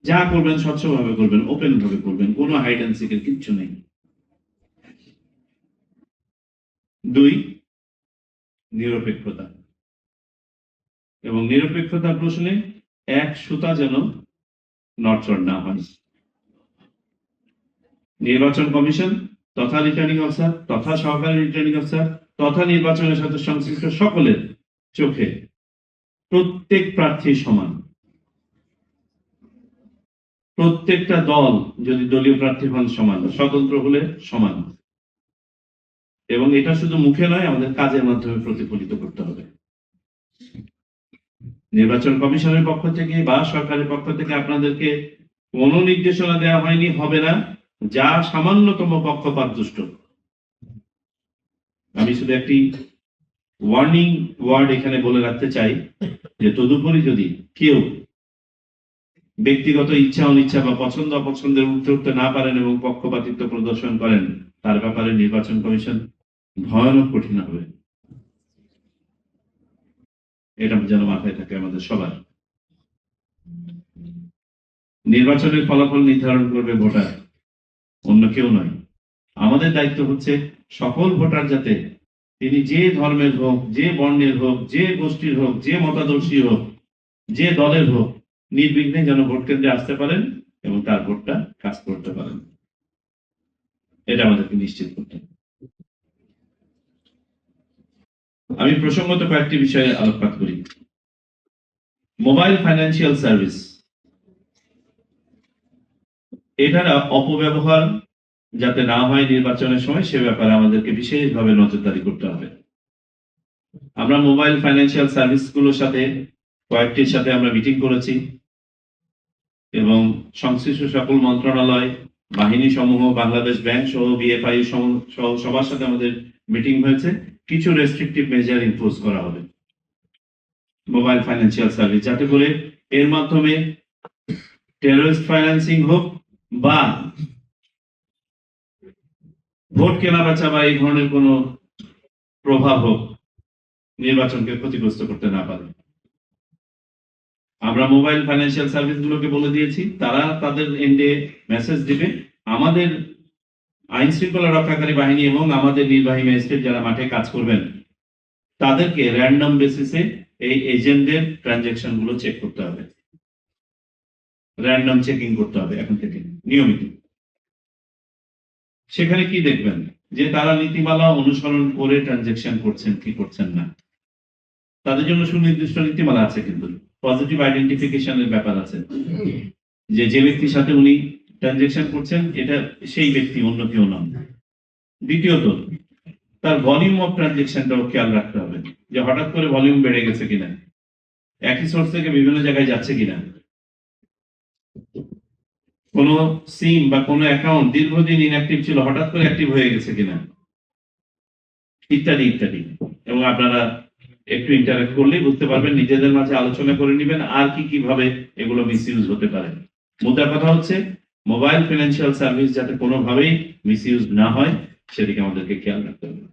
যা করবেন স্বচ্ছভাবে করবেন, ওপেন ভাবে করবেন, কোনো হাইড অ্যান্ড সিকের কিচ্ছু নেই। 2, নিরপেক্ষতা। এবং নিরপেক্ষতার প্রশ্নে এক সুতা যেন নড়চড় না হয়। নির্বাচন কমিশন তথা রিটার্নিং অফিসার তথা সহকারী রিটার্নিং অফিসার তথা নির্বাচনের সাথে সংশ্লিষ্ট সকলের চোখে প্রত্যেক প্রার্থী সমান। প্রত্যেকটা দল যদি দলীয় প্রার্থী হন সমান, স্বতন্ত্র হলে সমান। এবং এটা শুধু মুখে নয়, আমাদের কাজের মাধ্যমে প্রতিফলিত করতে হবে। নির্বাচন কমিশনের পক্ষ থেকে বা সরকারের পক্ষ থেকে আপনাদেরকে কোনো নির্দেশনা দেওয়া হয়নি, হবে না, যা সামান্যতম পক্ষপাত দুষ্ট। আমি শুধু একটি ওয়ার্নিং ওয়ার্ড এখানে বলে রাখতে চাই যে তদুপরি যদি কেউ ব্যক্তিগত ইচ্ছা অনিচ্ছা বা পছন্দ অপছন্দের উঠতে উঠতে না পারেন এবং পক্ষপাতিত্ব প্রদর্শন করেন, তার ব্যাপারে নির্বাচন কমিশন ভয়ানক কঠিন হবে। এটা যেন মাথায় থাকে আমাদের সবার। নির্বাচনের ফলাফল নির্ধারণ করবে ভোটার, অন্য কেউ নয়। আমাদের দায়িত্ব হচ্ছে সকল ভোটার যাতে তিনি যে ধর্মের হোক, যে বর্ণের হোক, যে গোষ্ঠীর হোক, যে মতাদর্শী হোক, যে দলের হোক, নির্বিঘ্নে যেন ভোট কেন্দ্রে আসতে পারেন এবং তার ভোটটা কাজ করতে পারেন। এটা আমাদেরকে নিশ্চিত করতে হবে। আমি প্রসঙ্গত কয়েকটি বিষয়ে আলোকপাত করি। মোবাইল ফাইন্যান্সিয়াল সার্ভিস, এটার অপব্যবহার যাতে না হয় নির্বাচনের সময়, সে ব্যাপারে আমাদেরকে বিশেষভাবে নজরদারি করতে হবে। আমরা মোবাইল ফাইন্যান্সিয়াল সার্ভিস গুলোর সাথে কয়েকটির সাথে আমরা মিটিং করেছি এবং সংশ্লিষ্ট সকল মন্ত্রণালয়, বাহিনী সমূহ, বাংলাদেশ ব্যাংক সহ বিএফআই সহ সবার সাথে আমাদের মিটিং হয়েছে। কিছু রেস্ট্রিকটিভ মেজার ইম্পোজ করা হবে মোবাইল ফাইন্যান্সিয়াল সার্ভিস, যাতে করে এর মাধ্যমে টেররিস্ট ফাইন্যান্সিং হোক বা ভোট কেনা বেচা বা এই ধরনের কোনো প্রভাব হোক, নির্বাচনকে ক্ষতিগ্রস্ত করতে না পারে। আমরা মোবাইল ফাইন্যান্সিয়াল সার্ভিস গুলোকে বলে দিয়েছি, তারা তাদের এন্ডে মেসেজ দিবে। আমাদের আইন শৃঙ্খলা রক্ষাকারী বাহিনী এবং আমাদের নির্বাহী ম্যাজিস্ট্রেট যারা মাঠে কাজ করবেন, তাদেরকে র্যান্ডম বেসিসে এই এজেন্টদের ট্রানজাকশন গুলো চেক করতে হবে। র্যান্ডম চেকিং করতে হবে এখন থেকে নিয়মিত। সেখানে কি দেখবেন যে তারা নীতিমালা অনুসরণ করে ট্রানজাকশন করছেন কি করছেন না। তাদের জন্য সুনির্দিষ্ট নীতিমালা আছে, কিন্তু পজিটিভ আইডেন্টিফিকেশনের ব্যাপার আছে, যে যে ব্যক্তির সাথে উনি ট্রানজাকশন করছেন এটা সেই ব্যক্তি, অন্য কেউ নন। দ্বিতীয়ত, তার ভলিউম অফ ট্রানজাকশনটাও খেয়াল রাখতে হবে, যে হঠাৎ করে ভলিউম বেড়ে গেছে কিনা, একই সোর্স থেকে বিভিন্ন জায়গায় যাচ্ছে কিনা, কোন সিম বা কোনো অ্যাকাউন্ট দীর্ঘদিন ইনঅ্যাক্টিভ ছিল, হঠাৎ করে অ্যাক্টিভ হয়ে গেছে কিনা, ইত্যাদি ইত্যাদি। এবং আপনারা একটু ইন্টারেক্ট করলেই বুঝতে পারবেন, নিজেদের মাঝে আলোচনা করে নেবেন আর কি কিভাবে এগুলো মিসইউজ হতে পারে। মোদ্দা কথা হচ্ছে মোবাইল ফাইন্যান্সিয়াল সার্ভিস যাতে কোনোভাবেই মিসইউজ না হয়, সেদিকে আমাদেরকে খেয়াল রাখতে হবে।